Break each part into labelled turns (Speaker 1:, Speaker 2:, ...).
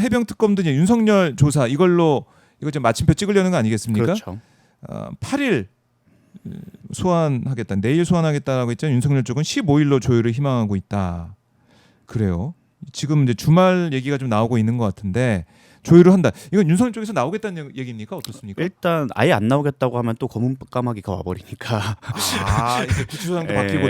Speaker 1: 해병 특검 등 윤석열 조사 이걸로 이거 좀 마침표 찍으려는 거 아니겠습니까?
Speaker 2: 그렇죠.
Speaker 1: 8일 소환하겠다. 내일 소환하겠다라고 했잖아요. 윤석열 쪽은 15일로 조율을 희망하고 있다. 그래요. 지금 이제 주말 얘기가 좀 나오고 있는 것 같은데 조율을 한다. 이건 윤석열 쪽에서 나오겠다는 얘기입니까? 어떻습니까?
Speaker 2: 일단 아예 안 나오겠다고 하면 또 검은 까마귀가 와버리니까.
Speaker 1: 이제 구치소장도 바뀌고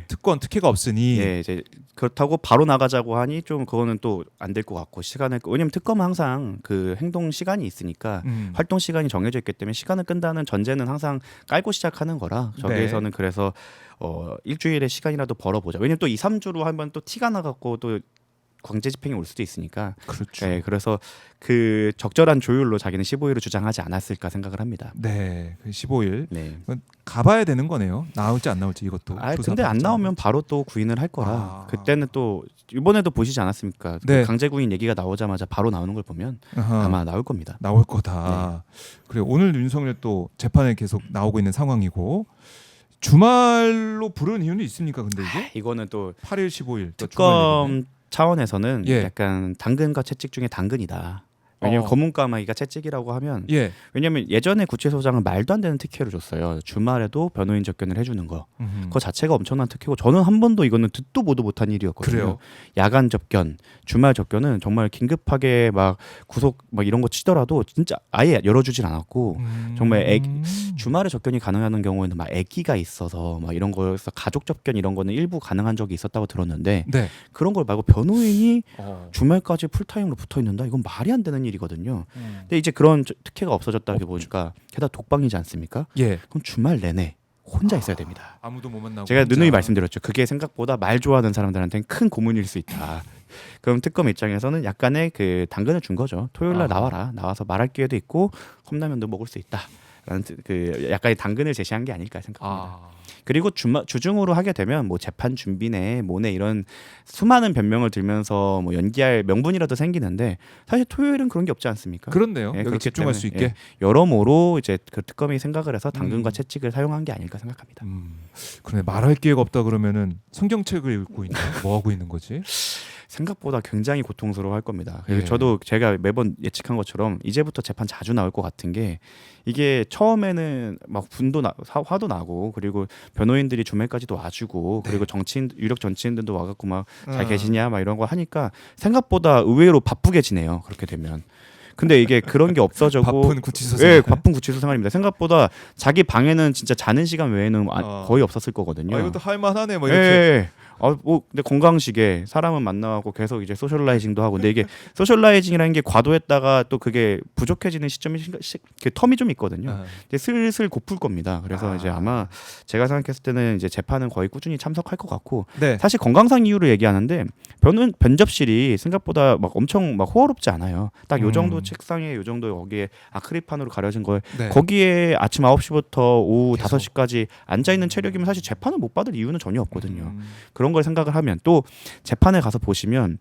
Speaker 1: 특권 특혜가 없으니.
Speaker 2: 예, 이제 그렇다고 바로 나가자고 하니 좀 그거는 또 안 될 것 같고 시간을 왜냐면 특검은 항상 그 행동 시간이 있으니까 활동 시간이 정해져 있기 때문에 시간을 끈다는 전제는 항상 깔고 시작하는 거라 저기에서는 그래서 일주일의 시간이라도 벌어보자. 왜냐면 또 2, 3주로 하면 또 티가 나갖고 또 강제 집행이 올 수도 있으니까.
Speaker 1: 그렇죠.
Speaker 2: 네, 그래서 그 적절한 조율로 자기는 15일을 주장하지 않았을까 생각을 합니다.
Speaker 1: 네, 15일.
Speaker 2: 네.
Speaker 1: 가봐야 되는 거네요. 나올지 안 나올지 이것도.
Speaker 2: 근데 안 나오면 바로 또 구인을 할 거라. 그때는 또 이번에도 보시지 않았습니까?
Speaker 1: 네.
Speaker 2: 그 강제 구인 얘기가 나오자마자 바로 나오는 걸 보면 아마 나올 겁니다.
Speaker 1: 나올 거다. 그래 오늘 윤석열 또 재판에 계속 나오고 있는 상황이고 주말로 부르는 이유는 있습니까? 근데 이게
Speaker 2: 이거는 또
Speaker 1: 8일, 15일
Speaker 2: 특검 차원에서는
Speaker 1: 예.
Speaker 2: 약간 당근과 채찍 중에 당근이다. 왜냐면 검은 까마귀가 채찍이라고 하면 왜냐면 예전에 구치소장은 말도 안 되는 특혜를 줬어요. 주말에도 변호인 접견을 해주는 거. 그거 자체가 엄청난 특혜고 저는 한 번도 이거는 듣도 보도 못한 일이었거든요.
Speaker 1: 그래요?
Speaker 2: 야간 접견, 주말 접견은 정말 긴급하게 막 구속 막 이런 거 치더라도 진짜 아예 열어주질 않았고 정말 주말에 접견이 가능한 경우에는 막 아기가 있어서 막 이런 거에서 가족 접견 이런 거는 일부 가능한 적이 있었다고 들었는데 그런 걸 말고 변호인이 주말까지 풀타임으로 붙어 있는다. 이건 말이 안 되는 일이거든요. 근데 이제 그런 특혜가 없어졌다고 보니까 게다가 독방이지 않습니까? 그럼 주말 내내 혼자 있어야 됩니다.
Speaker 1: 아무도 못 만나고
Speaker 2: 제가 누누이 말씀드렸죠. 그게 생각보다 말 좋아하는 사람들한테는 큰 고문일 수 있다. 그럼 특검 입장에서는 약간의 그 당근을 준 거죠. 토요일날 나와라. 나와서 말할 기회도 있고 컵라면도 먹을 수 있다. 라는 그 약간의 당근을 제시한 게 아닐까 생각합니다. 그리고 주중으로 하게 되면 뭐 재판 준비네 뭐네 이런 수많은 변명을 들면서 뭐 연기할 명분이라도 생기는데 사실 토요일은 그런 게 없지 않습니까?
Speaker 1: 그렇네요. 여기 집중할 수 있게
Speaker 2: 여러모로 이제 그 특검이 생각을 해서 당근과 채찍을 사용한 게 아닐까 생각합니다.
Speaker 1: 그래 말할 기회가 없다 그러면은 성경책을 읽고 있나? 뭐 하고 있는 거지?
Speaker 2: 생각보다 굉장히 고통스러워할 겁니다. 그래서 저도 제가 매번 예측한 것처럼 이제부터 재판 자주 나올 것 같은 게 이게 처음에는 막 화도 나고 그리고 변호인들이 주말까지도 와주고 그리고 유력 정치인들도 와갖고 막 잘 계시냐 막 이런 거 하니까 생각보다 의외로 바쁘게 지내요. 그렇게 되면. 근데 이게 그런 게 없어지고
Speaker 1: 바쁜 구치소 생활.
Speaker 2: 예, 바쁜 구치소 생활입니다. 생각보다 자기 방에는 진짜 자는 시간 외에는 거의 없었을 거거든요.
Speaker 1: 이것도 할만하네 뭐 이렇게.
Speaker 2: 근데 건강식에 사람은 만나고 계속 이제 소셜라이징도 하고 근데 이게 소셜라이징이라는 게 과도했다가 또 그게 부족해지는 시점이 그 텀이 좀 있거든요. 이제 슬슬 고플 겁니다. 그래서 이제 아마 제가 생각했을 때는 이제 재판은 거의 꾸준히 참석할 것 같고 사실 건강상 이유로 얘기하는데 변접실이 생각보다 막 엄청 막 호화롭지 않아요. 딱 요 정도 책상에 요 정도 여기에 아크릴판으로 가려진 걸 거기에 아침 9시부터 오후 5시까지 앉아 있는 체력이면 사실 재판을 못 받을 이유는 전혀 없거든요. 그런 걸 생각을 하면 또 재판에 가서 보시면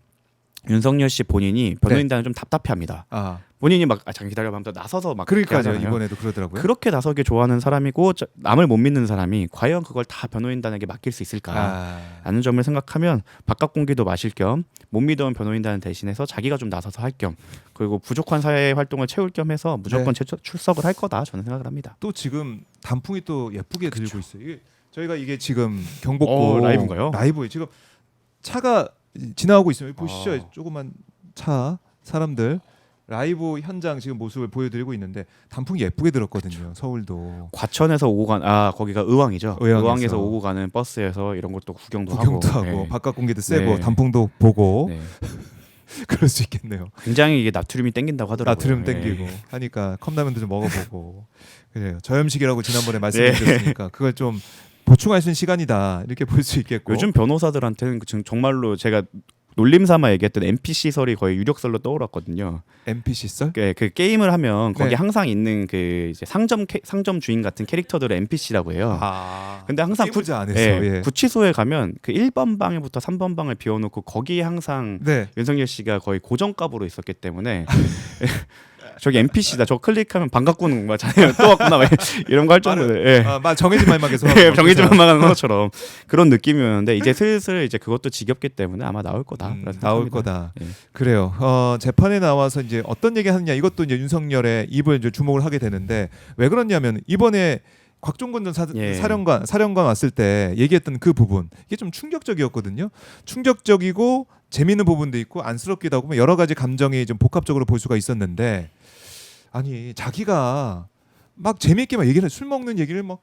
Speaker 2: 윤석열 씨 본인이 변호인단을 좀 답답해합니다. 본인이 막 잠깐 기다려봐 하면서 나서서 막
Speaker 1: 그러니까요. 이번에도 그러더라고요.
Speaker 2: 그렇게 나서기 좋아하는 사람이고 남을 못 믿는 사람이 과연 그걸 다 변호인단에게 맡길 수 있을까라는 점을 생각하면 바깥 공기도 마실 겸 못 믿어온 변호인단을 대신해서 자기가 좀 나서서 할 겸 그리고 부족한 사회 활동을 채울 겸 해서 무조건 출석을 할 거다 저는 생각을 합니다.
Speaker 1: 또 지금 단풍이 또 예쁘게 들고 있어요. 저희가 이게 지금 경복궁
Speaker 2: 라이브인가요?
Speaker 1: 라이브에 지금 차가 지나가고 있어요. 보시죠. 조그만 차 사람들 라이브 현장 지금 모습을 보여드리고 있는데 단풍이 예쁘게 들었거든요. 서울도
Speaker 2: 과천에서 오고 거기가 의왕이죠. 의왕에서 오고 가는 버스에서 이런 것도 구경도
Speaker 1: 하고 바깥 공기도 쐬고 단풍도 보고 그럴 수 있겠네요.
Speaker 2: 굉장히 이게 나트륨이 땡긴다고 하더라고요.
Speaker 1: 나트륨 땡기고 하니까 컵라면도 좀 먹어보고 그래요. 저염식이라고 지난번에 말씀드렸으니까 그걸 좀 보충할 수 있는 시간이다 이렇게 볼 수 있겠고
Speaker 2: 요즘 변호사들한테는 정말로 제가 놀림삼아 얘기했던 NPC설이 거의 유력설로 떠올랐거든요.
Speaker 1: NPC설?
Speaker 2: 그 게임을 하면 거기 항상 있는 그 이제 상점 주인 같은 캐릭터들을 NPC라고 해요. 근데 항상 구치소에 가면 그 1번 방에부터 3번 방을 비워놓고 거기에 항상 윤석열 씨가 거의 고정값으로 있었기 때문에 저기 NPC다. 저 클릭하면 반갑구는 거잖아요. 또 왔구나. 막 이런 거 할 정도로. 예.
Speaker 1: 말 정해진 말만 계속
Speaker 2: 예, 정해지만 하는 것처럼 그런 느낌이었는데 이제 슬슬 이제 그것도 지겹기 때문에 아마 나올 거다.
Speaker 1: 나올
Speaker 2: 생각합니다.
Speaker 1: 거다.
Speaker 2: 예.
Speaker 1: 그래요. 재판에 나와서 이제 어떤 얘기 하느냐 이것도 이제 윤석열의 입을 이제 주목을 하게 되는데 왜 그러냐면 이번에 곽종근 전
Speaker 2: 예.
Speaker 1: 사령관 왔을 때 얘기했던 그 부분 이게 좀 충격적이었거든요. 충격적이고 재미있는 부분도 있고 안쓰럽기도 하고 여러 가지 감정이 좀 복합적으로 볼 수가 있었는데 아니 자기가 막 재미있게 막 얘기를 술 먹는 얘기를 막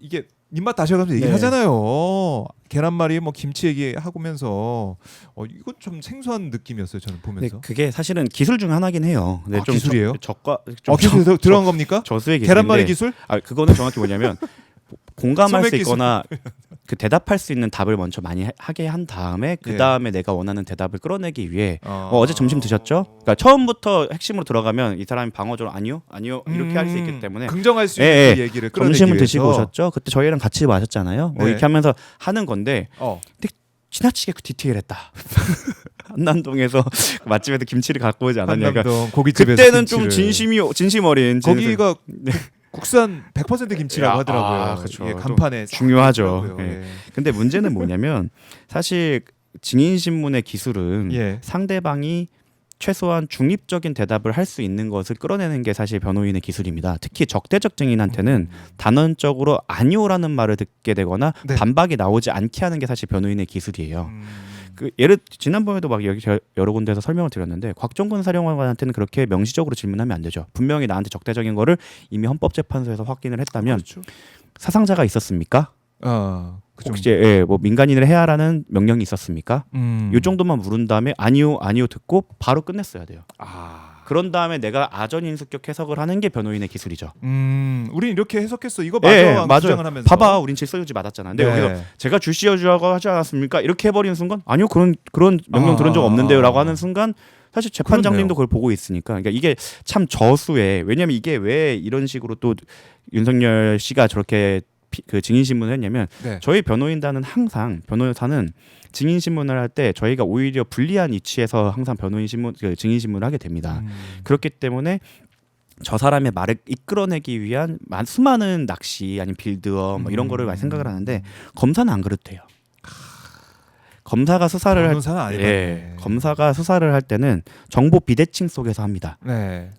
Speaker 1: 이게 입맛 다셔가면서 얘기를
Speaker 2: 네.
Speaker 1: 하잖아요. 계란말이 뭐 김치 얘기하면서 이거 좀 생소한 느낌이었어요. 저는
Speaker 2: 근데
Speaker 1: 보면서.
Speaker 2: 그게 사실은 기술 중 하나긴 해요. 근데 좀
Speaker 1: 기술이에요?
Speaker 2: 저가 좀
Speaker 1: 기술 들어간 겁니까?
Speaker 2: 저수의 기술인데
Speaker 1: 계란말이 기술?
Speaker 2: 그거는 정확히 뭐냐면 공감할 수
Speaker 1: 소맥 기술.
Speaker 2: 있거나 그 대답할 수 있는 답을 먼저 많이 하게 한 다음에 그 다음에 내가 원하는 대답을 끌어내기 위해 어제 점심 드셨죠? 그러니까 처음부터 핵심으로 들어가면 이 사람이 방어적으로 아니요 이렇게 할 수 있기 때문에
Speaker 1: 긍정할 수 있는 그 얘기를 끌어내기
Speaker 2: 점심을
Speaker 1: 위해서.
Speaker 2: 드시고 오셨죠? 그때 저희랑 같이 마셨잖아요.
Speaker 1: 네.
Speaker 2: 이렇게 하면서 하는 건데 지나치게 디테일했다. 한남동에서 맛집에서 김치를 갖고 오지 않았냐.
Speaker 1: 한남동 고깃집에서
Speaker 2: 그때는
Speaker 1: 김치를.
Speaker 2: 좀 진심 어린
Speaker 1: 거기가 국산 100% 김치라고 하더라고요.
Speaker 2: 그렇죠.
Speaker 1: 이게 간판에
Speaker 2: 중요하죠.
Speaker 1: 예.
Speaker 2: 예. 근데 문제는 뭐냐면 사실 증인신문의 기술은
Speaker 1: 예.
Speaker 2: 상대방이 최소한 중립적인 대답을 할 수 있는 것을 끌어내는 게 사실 변호인의 기술입니다. 특히 적대적 증인한테는 단언적으로 아니오라는 말을 듣게 되거나
Speaker 1: 네.
Speaker 2: 반박이 나오지 않게 하는 게 사실 변호인의 기술이에요. 지난번에도 막 여기 여러 군데에서 설명을 드렸는데 곽종근 사령관한테는 그렇게 명시적으로 질문하면 안 되죠. 분명히 나한테 적대적인 거를 이미 헌법재판소에서 확인을 했다면
Speaker 1: 그렇죠.
Speaker 2: 사상자가 있었습니까?
Speaker 1: 그
Speaker 2: 혹시 뭐 민간인을 해야라는 명령이 있었습니까? 이 정도만 물은 다음에 아니요 듣고 바로 끝냈어야 돼요. 그런 다음에 내가 아전인수격 해석을 하는 게 변호인의 기술이죠.
Speaker 1: 우린 이렇게 해석했어. 이거 맞아.
Speaker 2: 맞아요.
Speaker 1: 주장을 하면서.
Speaker 2: 봐봐, 우린 질서유지 맞았잖아. 근데
Speaker 1: 네.
Speaker 2: 여기서 제가 줄시어주라고 하지 않았습니까? 이렇게 해버리는 순간 아니요 그런 명령 들은 적 없는데요라고 하는 순간 사실 재판장님도 그걸 보고 있으니까 그러니까 이게 참 저수에 왜냐면 이게 왜 이런 식으로 또 윤석열 씨가 저렇게 그 증인신문을 했냐면 저희 변호인단은 항상 변호사는 증인신문을 할 때 저희가 오히려 불리한 위치에서 항상 증인신문을 하게 됩니다. 그렇기 때문에 저 사람의 말을 이끌어내기 위한 수많은 낚시 아니면 빌드업 뭐 이런 거를 많이 생각을 하는데 검사는 안 그렇대요. 검사가 수사를 검사가 수사를 할 때는 정보 비대칭 속에서 합니다.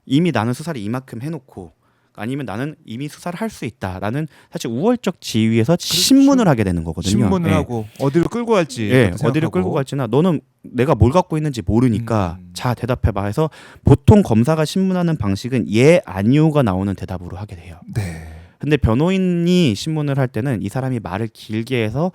Speaker 2: 이미 나는 수사를 이만큼 해놓고 아니면 나는 이미 수사를 할 수 있다. 나는 사실 우월적 지위에서 신문을 하게 되는 거거든요.
Speaker 1: 신문을 하고 어디로 끌고 갈지.
Speaker 2: 어디로 끌고 갈지나 너는 내가 뭘 갖고 있는지 모르니까 자 대답해봐 해서 보통 검사가 신문하는 방식은 예 아니오가 나오는 대답으로 하게 돼요. 근데 변호인이 신문을 할 때는 이 사람이 말을 길게 해서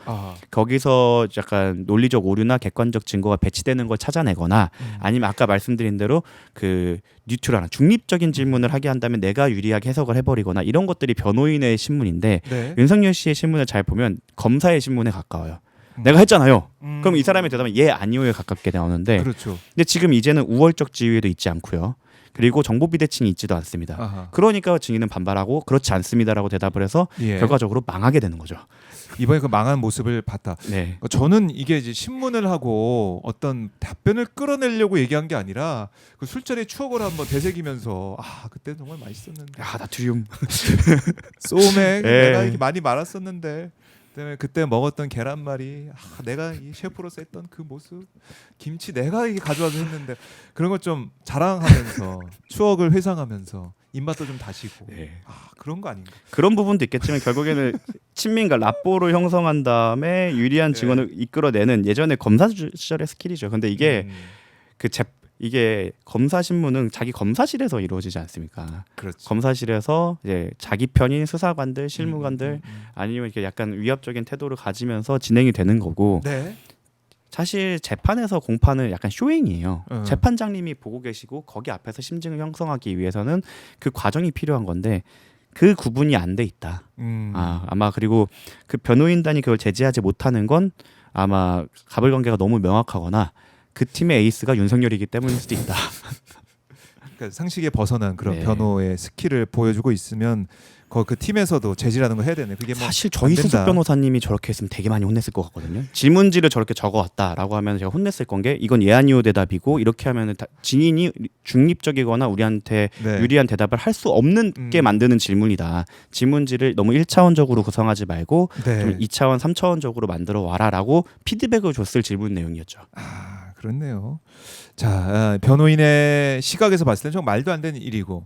Speaker 2: 거기서 약간 논리적 오류나 객관적 증거가 배치되는 걸 찾아내거나 아니면 아까 말씀드린 대로 그 뉴트럴한 중립적인 질문을 하게 한다면 내가 유리하게 해석을 해버리거나 이런 것들이 변호인의 신문인데 윤석열 씨의 신문을 잘 보면 검사의 신문에 가까워요. 내가 했잖아요. 그럼 이 사람의 대답은 예 아니오에 가깝게 나오는데 근데 지금 이제는 우월적 지위에도 있지 않고요. 그리고 정보 비대칭이 있지도 않습니다. 그러니까 증인은 반발하고 그렇지 않습니다라고 대답을 해서 결과적으로 망하게 되는 거죠.
Speaker 1: 이번에 그 망한 모습을 봤다. 저는 이게 이제 신문을 하고 어떤 답변을 끌어내려고 얘기한 게 아니라 그 술자리 추억을 한번 되새기면서 그때 정말 맛있었는데.
Speaker 2: 나트륨
Speaker 1: 소맥 내가 이렇게 많이 말았었는데. 그때 먹었던 계란말이 내가 이 셰프로서 했던 그 모습 김치 내가 이게 가져와서 했는데 그런 걸 좀 자랑하면서 추억을 회상하면서 입맛도 좀 다시고 그런 거 아닌가?
Speaker 2: 그런 부분도 있겠지만 결국에는 친민과 라뽀를 형성한 다음에 유리한 증언을 이끌어내는 예전에 검사 시절의 스킬이죠. 근데 이게 이게 검사 신문은 자기 검사실에서 이루어지지 않습니까? 검사실에서 이제 자기 편인 수사관들, 실무관들 아니면 이렇게 약간 위압적인 태도를 가지면서 진행이 되는 거고. 사실 재판에서 공판은 약간 쇼잉이에요. 재판장님이 보고 계시고 거기 앞에서 심증을 형성하기 위해서는 그 과정이 필요한 건데 그 구분이 안 돼 있다. 아마 그리고 그 변호인단이 그걸 제지하지 못하는 건 아마 가불관계가 너무 명확하거나 그 팀의 에이스가 윤석열이기 때문일 수도 있다.
Speaker 1: 그러니까 상식에 벗어난 그런 변호의 스킬을 보여주고 있으면 그 팀에서도 제지라는 거 해야 되네. 그게 뭐
Speaker 2: 사실
Speaker 1: 안
Speaker 2: 저희
Speaker 1: 된다.
Speaker 2: 수습 변호사님이 저렇게 했으면 되게 많이 혼냈을 것 같거든요. 질문지를 저렇게 적어왔다라고 하면 제가 혼냈을 건 게 이건 예아니오 대답이고 이렇게 하면 증인이 중립적이거나 우리한테
Speaker 1: 네.
Speaker 2: 유리한 대답을 할 수 없는 게 만드는 질문이다. 질문지를 너무 1차원적으로 구성하지 말고
Speaker 1: 네.
Speaker 2: 좀 2차원, 3차원적으로 만들어 와라라고 피드백을 줬을 질문 내용이었죠.
Speaker 1: 아, 그렇네요. 자, 변호인의 시각에서 봤을 때는 좀 말도 안 되는 일이고